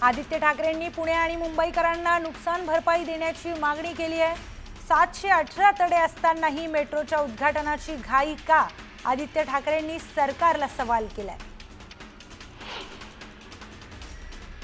आदित्य ठाकरेंनी पुणे आणि मुंबईकरांना नुकसान भरपाई देण्याची मागणी केली आहे। 718 तडे असतानाही मेट्रोच्या उद्घाटनाची घाई का? आदित्य ठाकरेंनी सरकारला सवाल केलाय।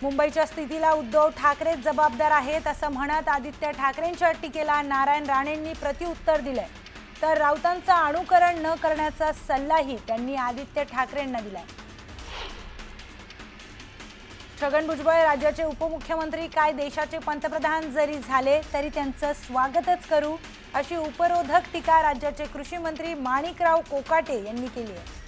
मुंबईच्या स्थितीला उद्धव ठाकरे जबाबदार आहेत असं म्हणत आदित्य ठाकरेंच्या टीकेला नारायण राणेंनी प्रत्युत्तर दिलंय। तर राऊतांचं अनुकरण न करण्याचा सल्लाही त्यांनी आदित्य ठाकरेंना दिलाय। छगन भुजबळ राज्याचे उपमुख्यमंत्री काय देशाचे पंतप्रधान जरी झाले तरी त्यांचं स्वागतच करू अशी उपरोधक टीका राज्याचे कृषी मंत्री माणिकराव कोकाटे यांनी केली आहे।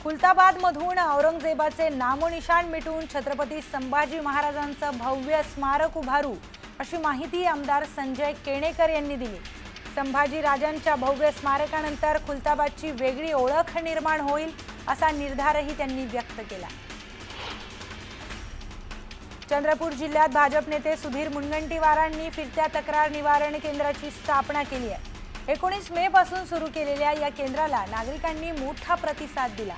खुलताबादमधून औरंगजेबाचे नामोनिशाण मिटून छत्रपती संभाजी महाराजांचं भव्य स्मारक उभारू अशी माहिती आमदार संजय केणेकर यांनी दिली। संभाजी राजांच्या भव्य स्मारकानंतर खुलताबादची वेगळी ओळख निर्माण होईल असा निर्धारही त्यांनी व्यक्त केला। चंद्रपूर जिल्ह्यात भाजप नेते सुधीर मुनगंटीवारांनी फिरत्या तक्रार निवारण केंद्राची स्थापना केली आहे। 19 मे पासून सुरू केलेल्या या केंद्राला नागरिकांनी मोठा प्रतिसाद दिला।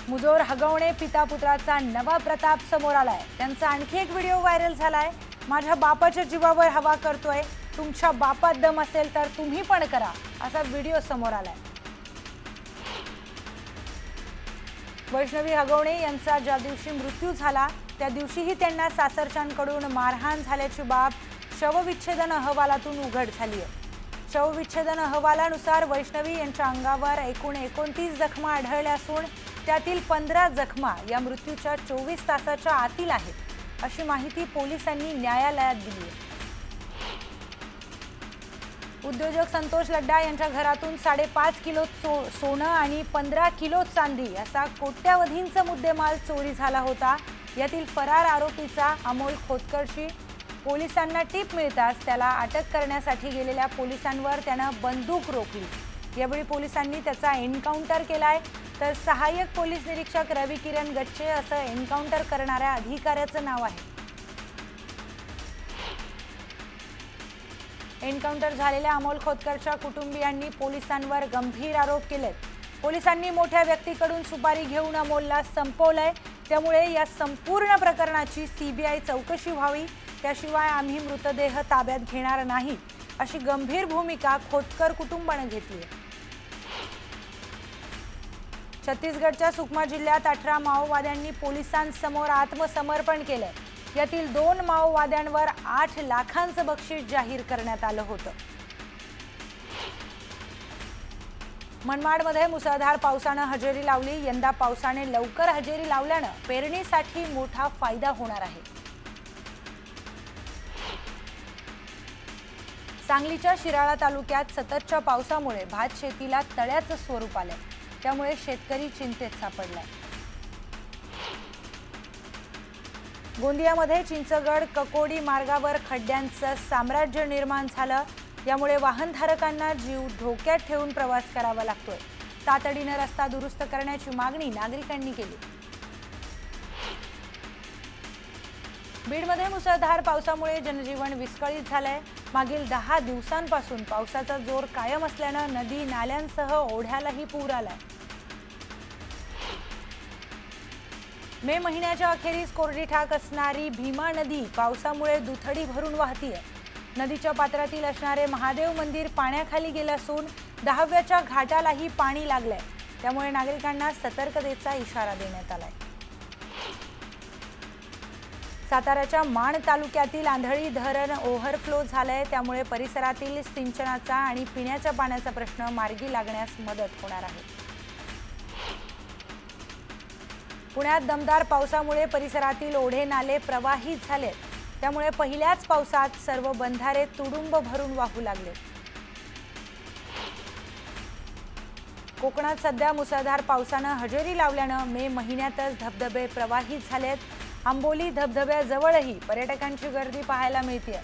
मुजोर हगवणे पिता पुत्राचा नवा प्रताप समोर आलाय। त्यांचा आणखी एक व्हिडिओ व्हायरल झालाय। माझ्या बापाच्या जीवावर हवा करतोय, तुमच्या बापात दम असेल तर तुम्ही पण करा असा व्हिडिओ समोर आलाय। वैष्णवी हगवणे यांचा ज्या दिवशी मृत्यू झाला त्या दिवशीही त्यांना सासरच्यांकडून मारहाण झाल्याची बाब शवविच्छेदन अहवालातून उघड झाली आहे। शवविच्छेदन अहवालानुसार वैष्णवी यांच्या अंगावर एकूण 29 जखमा आढळल्या असून त्यातील 15 जखमा या मृत्यूच्या 24 तासाच्या आतील आहेत अशी माहिती पोलिसांनी न्यायालयात दिली आहे। उद्योजक संतोष लड्डा यांच्या घरातून 5.5 किलो सोनं आणि 15 किलो चांदी असा कोट्यावधींचा मुद्देमाल चोरी झाला होता। यातील फरार आरोपीचा अमोल खोतकरची पोलिसांना टीप मिळताच त्याला अटक करण्यासाठी गेलेल्या पोलिसांवर त्यानं बंदूक रोखली। यावेळी पोलिसांनी त्याचा एन्काउंटर केलाय। तर सहाय्यक पोलीस निरीक्षक रवी किरण गच्चे असं एन्काउंटर करणाऱ्या अधिकाऱ्याचं नाव आहे। एन्काउंटर झालेल्या अमोल खोतकरच्या कुटुंबियांनी पोलिसांवर गंभीर आरोप केलेत। पोलिसांनी मोठ्या व्यक्तीकडून सुपारी घेऊन अमोलला संपवलंय। त्यामुळे या संपूर्ण प्रकरणाची सीबीआय चौकशी व्हावी, त्याशिवाय आम्ही मृतदेह ताब्यात घेणार नाही अशी गंभीर भूमिका खोतकर कुटुंबाने घेतली आहे। छत्तीसगडच्या सुकमा जिल्ह्यात 18 माओवाद्यांनी पोलिसांसमोर आत्मसमर्पण केलंय। यातील 2 माओवाद्यांवर 8 लाखांचं बक्षीस जाहीर करण्यात आलं होतं। मनमाडमध्ये मुसळधार पावसानं हजेरी लावली। यंदा पावसाने लवकर हजेरी लावल्यानं पेरणीसाठी मोठा फायदा होणार आहे। सांगलीच्या शिराळा तालुक्यात सततच्या पावसामुळे भात शेतीला तळ्याचं स्वरूप आलंय। त्यामुळे शेतकरी चिंतेत सापडलाय। गोंदियामध्ये चिंचगड ककोडी मार्गावर खड्ड्यांचं साम्राज्य निर्माण झालं। यामुळे वाहनधारकांना जीव धोक्यात ठेवून प्रवास करावा लागतोय। तातडीने रस्ता दुरुस्त करण्याची मागणी नागरिकांनी केली। बीडमध्ये मुसळधार पावसामुळे जनजीवन विस्कळीत झालंय। मागील 10 दिवसांपासून पावसाचा जोर कायम असल्यानं नदी नाल्यांसह ओढ्यालाही पूर आलाय। मे महिन्याच्या अखेरीस कोरडीठाक असणारी भीमा नदी पावसामुळे दुथडी भरून वाहतीये। नदीच्या पात्रातील असणारे महादेव मंदिर पाण्याखाली गेलं असून 10व्याच्या घाटालाही पाणी लागलंय। त्यामुळे नागरिकांना सतर्कतेचा इशारा देण्यात आलाय। साताऱ्याच्या माण तालुक्यातील आंधळी धरण ओव्हरफ्लो झालंय। त्यामुळे परिसरातील सिंचनाचा आणि पिण्याच्या पाण्याचा प्रश्न मार्गी लागण्यास मदत होणार आहे। पुण्यात दमदार पावसामुळे परिसरातील ओढे नाले प्रवाहित झाले। त्यामुळे पहिल्याच पावसात सर्व बंधारे तुडुंब भरून वाहू लागले। कोकणात सध्या मुसळधार पावसानं हजेरी लावल्यानं मे महिन्यातच धबधबे प्रवाहित झालेत। आंबोली धबधब्याजवळही पर्यटकांची गर्दी पाहायला मिळते।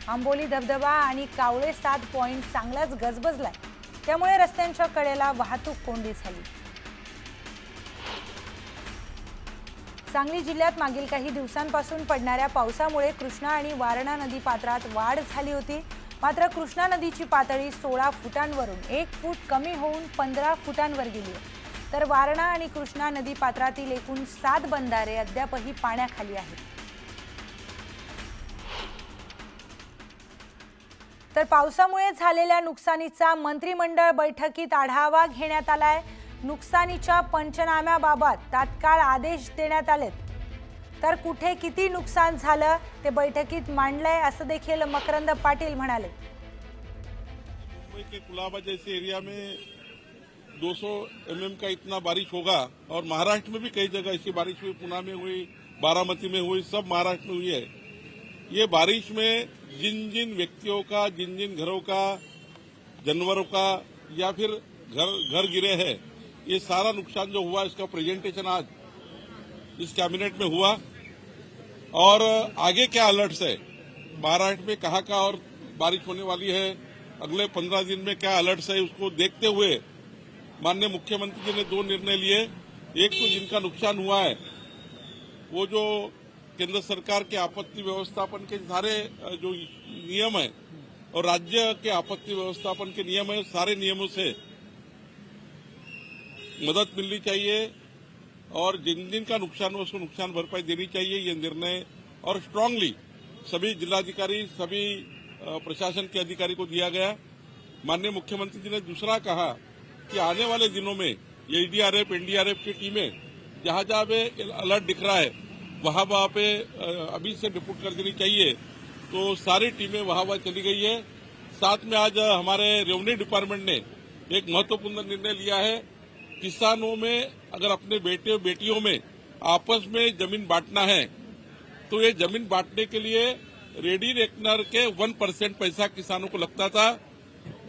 आंबोली धबधबा आणि कावळे 7 पॉइंट चांगलाच गजबजलाय। त्यामुळे रस्त्यांच्या कडेला वाहतूक कोंडी झाली। सांगली जिल्ह्यात मागील काही दिवसांपासून पडणाऱ्या पावसामुळे कृष्णा आणि वारणा नदी पात्रात वाढ झाली होती। मात्र कृष्णा नदीची पातळी 16 फुटांवरून 1 फूट कमी होऊन 15 फुटांवर गेली आहे। तर वारणा आणि कृष्णा नदी पात्रातील एकूण 7 बंधारे अद्यापही पाण्याखाली आहेत। तर पावसामुळे झालेल्या नुकसानीचा मंत्रिमंडळ बैठकीत आढावा घेण्यात आलाय। नुकसानीच्या पंचनाम्याबाबत तात्काळ आदेश देण्यात आलेत। तर कुठे किती नुकसान झालं ते बैठकीत मांडलंय असं देखील मकरंद पाटील म्हणाले। मुंबई के कुलाबा जैसे एरिया में 200 mm का इतना बारिश होगा और महाराष्ट्र में भी कई जगह ऐसी बारिश हुई, पुणे में हुई, बारामती में हुई, सब महाराष्ट्र में हुई है। ये बारिश में जिन जिन व्यक्तियों का, जिन जिन घरों का, जानवरों का या फिर घर गिरे हैं, ये सारा नुकसान जो हुआ इसका प्रेजेंटेशन आज इस कैबिनेट में हुआ। और आगे क्या अलर्ट्स है, महाराष्ट्र में कहाँ का और बारिश होने वाली है, अगले 15 दिन में क्या अलर्ट्स है, उसको देखते हुए माननीय मुख्यमंत्री जी ने 2 निर्णय लिए। एक तो जिनका नुकसान हुआ है वो जो केंद्र सरकार के आपत्ति व्यवस्थापन के सारे जो नियम है और राज्य के आपत्ति व्यवस्थापन के नियम है, सारे नियमों से मदद मिलनी चाहिए और जिन जिन का नुकसान हो उसको नुकसान भरपाई देनी चाहिए। ये निर्णय और स्ट्रांगली सभी जिलाधिकारी, सभी प्रशासन के अधिकारी को दिया गया। माननीय मुख्यमंत्री जी ने दूसरा कहा कि आने वाले दिनों में एसडीआरएफ, एनडीआरएफ की टीमें जहां जहां पे अलर्ट दिख रहा है वहां पे अभी से डिप्यूट कर देनी चाहिए। तो सारी टीमें वहां चली गई है। साथ में आज हमारे रेवेन्यू डिपार्टमेंट ने एक महत्वपूर्ण निर्णय लिया है। किसानों में अगर अपने बेटे और बेटियों में आपस में जमीन बांटना है तो ये जमीन बांटने के लिए रेडी रेकनर के 1% पैसा किसानों को लगता था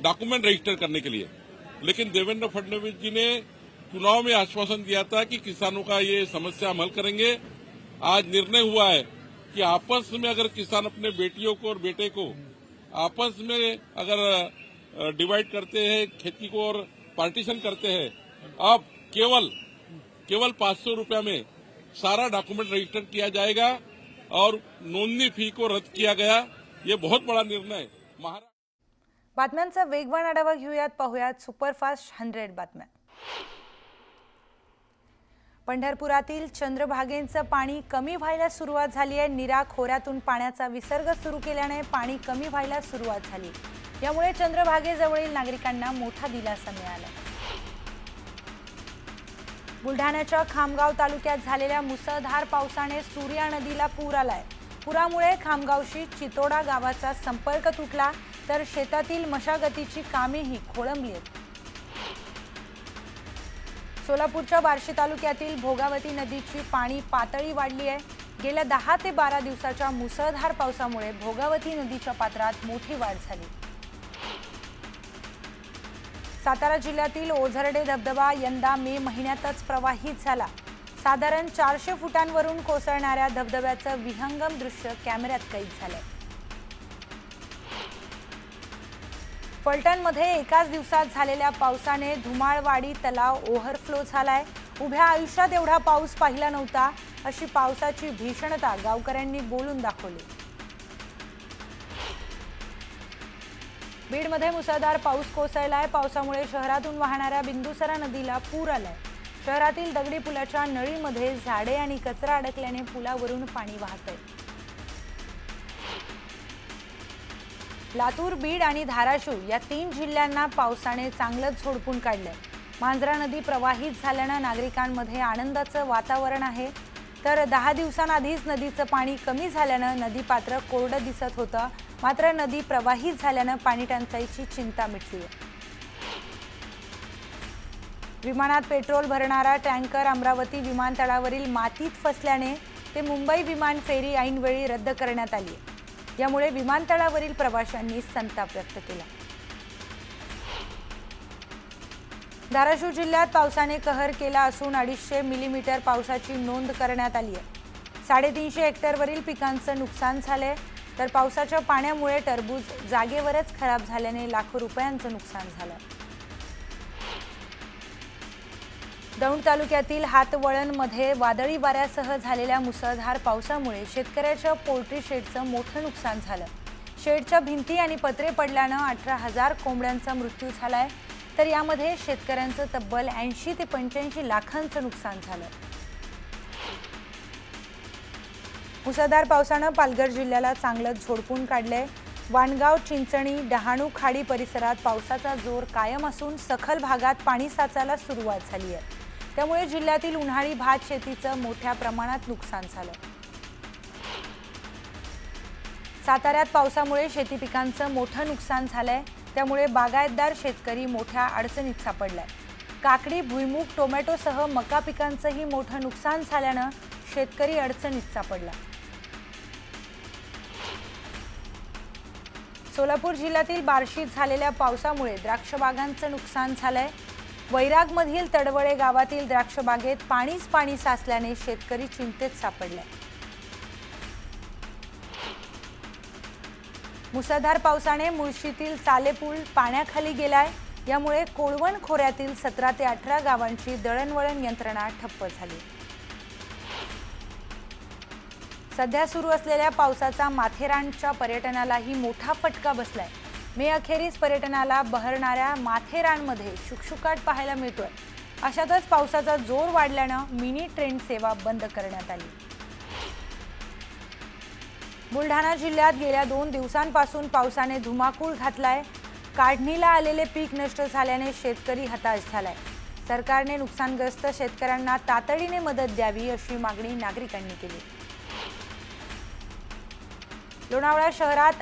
डॉक्यूमेंट रजिस्टर करने के लिए, लेकिन देवेंद्र फडणवीस जी ने चुनाव में आश्वासन दिया था कि किसानों का ये समस्या हम हल करेंगे। आज निर्णय हुआ है कि आपस में अगर किसान अपने बेटियों को और बेटे को आपस में अगर डिवाइड करते हैं, खेती को और पार्टीशन करते हैं, अब केवल 500 रुपया में सारा डॉक्यूमेंट रजिस्टर किया जाएगा और नोंदणी फी को रद्द किया गया। ये बहुत बड़ा निर्णय महाराष्ट्र। बातम्यांचा वेगवान आढावा घेऊयात, पाहूयात सुपरफास्ट 100 बातम्या। पंढरपुरातील चंद्रभागेचं पाणी कमी व्हायला सुरुवात झाली आहे। नीरा खोऱ्यातून पाण्याचा विसर्ग सुरू केल्याने पाणी कमी व्हायला सुरुवात झाली। यामुळे चंद्रभागेजवळील नागरिकांना मोठा दिलासा मिळाला। बुलढाण्याच्या खामगाव तालुक्यात झालेल्या मुसळधार पावसाने सूर्या नदीला पूर आलाय। पुरामुळे खामगावशी चितोडा गावाचा संपर्क तुटला, तर शेतातील मशागतीची कामेही खोळंबली आहेत। सोलापूरच्या बार्शी तालुक्यातील भोगावती नदीची पाणी पातळी वाढली आहे। गेल्या 10 ते 12 दिवसाच्या मुसळधार पावसामुळे भोगावती नदीच्या पात्रात मोठी वाढ झाली। सातारा जिल्ह्यातील ओझरडे धबधबा यंदा मे महिन्यातच प्रवाहित झाला। साधारण 400 फुटांवरून कोसळणाऱ्या धबधब्याचं विहंगम दृश्य कॅमेऱ्यात कैद झालंय। फलटणमध्ये एकाच दिवसात झालेल्या पावसाने धुमाळवाडी तलाव ओव्हरफ्लो झालाय। उभ्या आयुष्यात एवढा पाऊस पाहिला नव्हता, अशी पावसाची भीषणता गावकऱ्यांनी बोलून दाखवली। बीडमध्ये मुसळधार पाऊस कोसळलाय। पावसामुळे शहरातून वाहणाऱ्या बिंदुसरा नदीला पूर आलाय। शहरातील दगडी पुलाच्या नळीमध्ये झाडे आणि कचरा अडकल्याने पुलावरून पाणी वाहतंय। लातूर, बीड आणि धाराशिव या 3 जिल्ह्यांना पावसाने चांगलंच झोडपून काढलंय। मांजरा नदी प्रवाहित झाल्याने नागरिकांमध्ये आनंदाचं वातावरण आहे। तर 10 दिवसांआधीच नदीचं पाणी कमी झाल्याने नदीपात्र कोरडं दिसत होतं, मात्र नदी प्रवाहित झाल्याने पाणी टंचाईची चिंता मिटली आहे। विमानात पेट्रोल भरणारा टँकर अमरावती विमानतळावरील मातीत फसल्याने ते मुंबई विमान फेरी ऐनवेळी रद्द करण्यात आली आहे। यामुळे विमानतळावरील प्रवाशांनी संताप व्यक्त केला। धाराशिव जिल्ह्यात पावसाने कहर केला असून 250 मिलीमीटर पावसाची नोंद करण्यात आली आहे। 350 हेक्टरवरील पिकांचं नुकसान झाले, तर पावसाच्या पाण्यामुळे टरबूज जागेवरच खराब झाल्याने लाखो रुपयांचं नुकसान झालं। दौंड तालुक्यातील हातवळणमध्ये वादळी वाऱ्यासह झालेल्या मुसळधार पावसामुळे शेतकऱ्याच्या पोल्ट्री शेडचं मोठं नुकसान झालं। शेडच्या भिंती आणि पत्रे पडल्यानं 18,000 कोंबड्यांचा मृत्यू झालाय, तर यामध्ये शेतकऱ्यांचं तब्बल 80 ते 85 लाखांचं नुकसान झालं। मुसळधार पावसानं पालघर जिल्ह्याला चांगलंच झोडपून काढलंय। वाणगाव, चिंचणी, डहाणू खाडी परिसरात पावसाचा जोर कायम असून सखल भागात पाणी साचायला सुरुवात झाली आहे। त्यामुळे जिल्ह्यातील उन्हाळी भात शेतीचं मोठ्या प्रमाणात नुकसान झालं। साताऱ्यात पावसामुळे शेती पिकांचं मोठं नुकसान झालंय, त्यामुळे बागायतदार शेतकरी मोठ्या अडचणीत सापडलाय। काकडी, भुईमूग, टोमॅटोसह मका पिकांचंही मोठं नुकसान झाल्यानं शेतकरी अडचणीत सापडला। सोलापूर जिल्ह्यातील बार्शीत झालेल्या पावसामुळे द्राक्ष बागांचं नुकसान झालंय। वैरागमधील तडवळे गावातील द्राक्ष बागेत पाणी साचल्याने शेतकरी चिंतेत सापडलाय। मुसळधार पावसाने मुळशीतील चालेपूल पाण्याखाली गेलाय। यामुळे कोळवण खोऱ्यातील 17 ते 18 गावांची दळणवळण यंत्रणा ठप्प झाली। सध्या सुरू असलेल्या पावसाचा माथेरानच्या पर्यटनालाही मोठा फटका बसलाय। मे अखेरीस पर्यटनाला बहरणाऱ्या माथेरानमध्ये शुकशुकाट पाहायला मिळतोय। अशातच पावसाचा जोर वाढल्यानं मिनी ट्रेन सेवा बंद करण्यात आली। बुलढाणा जिल्ह्यात गेल्या 2 दिवसांपासून पावसाने धुमाकूळ घातलाय। काढणीला आलेले पीक नष्ट झाल्याने शेतकरी हताश झालाय। सरकारने नुकसानग्रस्त शेतकऱ्यांना तातडीने मदत द्यावी अशी मागणी नागरिकांनी केली। लोणावळा शहरात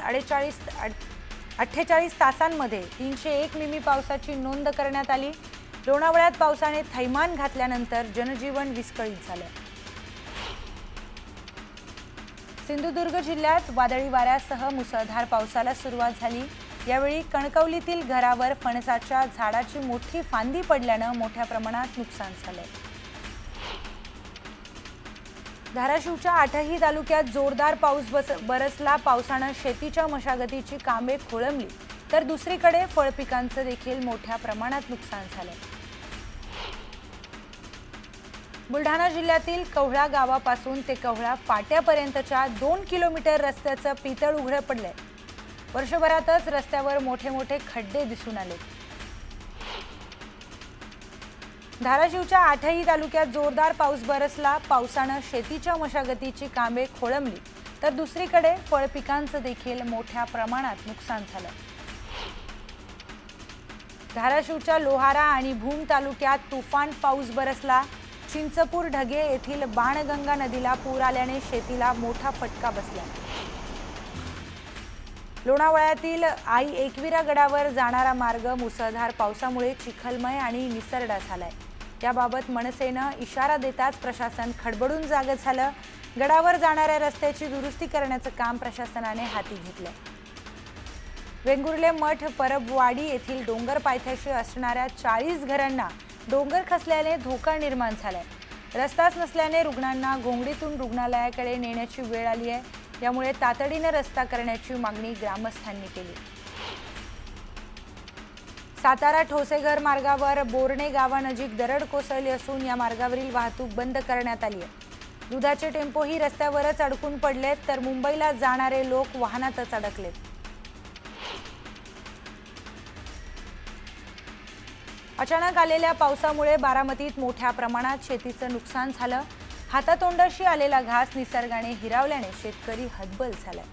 48 तासांमध्ये 301 मिमी पावसाची नोंद करण्यात आली। लोणावळ्यात पावसाने थैमान घातल्यानंतर जनजीवन विस्कळीत झालं। सिंधुदुर्ग जिल्ह्यात वादळी वाऱ्यासह मुसळधार पावसाला सुरुवात झाली। यावेळी कणकवलीतील घरावर फणसाच्या झाडाची मोठी फांदी पडल्यानं मोठ्या प्रमाणात नुकसान झालंय। धाराशिवच्या 8ही तालुक्यात जोरदार पाऊस बरसला। पावसानं शेतीच्या मशागतीची कामे खोळंबली, तर दुसरीकडे फळपिकांचं देखील मोठ्या प्रमाणात नुकसान झालंय। बुलढाणा जिल्ह्यातील कवळा गावापासून ते कवळा फाट्यापर्यंतच्या 2 किलोमीटर रस्त्याचं पितळ उघडं पडलंय। वर्षभरातच रस्त्यावर मोठे खड्डे दिसून आले। धाराशिवच्या 8ही तालुक्यात जोरदार पाऊस बरसला। पावसानं शेतीच्या मशागतीची कामे खोळंबली, तर दुसरीकडे फळपिकांचं देखील मोठ्या प्रमाणात नुकसान झालं। धाराशिवच्या लोहारा आणि भूम तालुक्यात तुफान पाऊस बरसला। चिंचपूर ढगे येथील बाणगंगा नदीला पूर आल्याने शेतीला मोठा फटका बसला। लोणावळ्यातील आई एकविरा गडावर जाणारा मार्ग मुसळधार पावसामुळे चिखलमय आणि निसरडा झालाय। त्याबाबत मनसेनं इशारा देताच प्रशासन खडबडून जागं झालं। गडावर जाणाऱ्या रस्त्याची दुरुस्ती करण्याचं काम प्रशासनाने हाती घेतलंय। वेंगुर्ले मठ परबवाडी येथील डोंगर पायथ्याशी असणाऱ्या 40 घरांना डोंगर खचल्याने धोका निर्माण झालाय। रस्ताच नसल्याने रुग्णांना घोंगडीतून रुग्णालयाकडे नेण्याची वेळ आली आहे। यामुळे तातडीने रस्ता करण्याची मागणी ग्रामस्थांनी केली। सातारा ठोसेघर मार्गावर बोर्णे गावानजीक दरड कोसळली असून या मार्गावरील वाहतूक बंद करण्यात आली आहे। दुधाचे टेम्पोही रस्त्यावरच अडकून पडलेत, तर मुंबईला जाणारे लोक वाहनातच अडकलेत। अचानक आलेल्या पावसामुळे बारामतीत मोठ्या प्रमाणात शेतीचं नुकसान झालं। हातातोंडाशी आलेला घास निसर्गाने हिरावल्याने शेतकरी हतबल झालाय।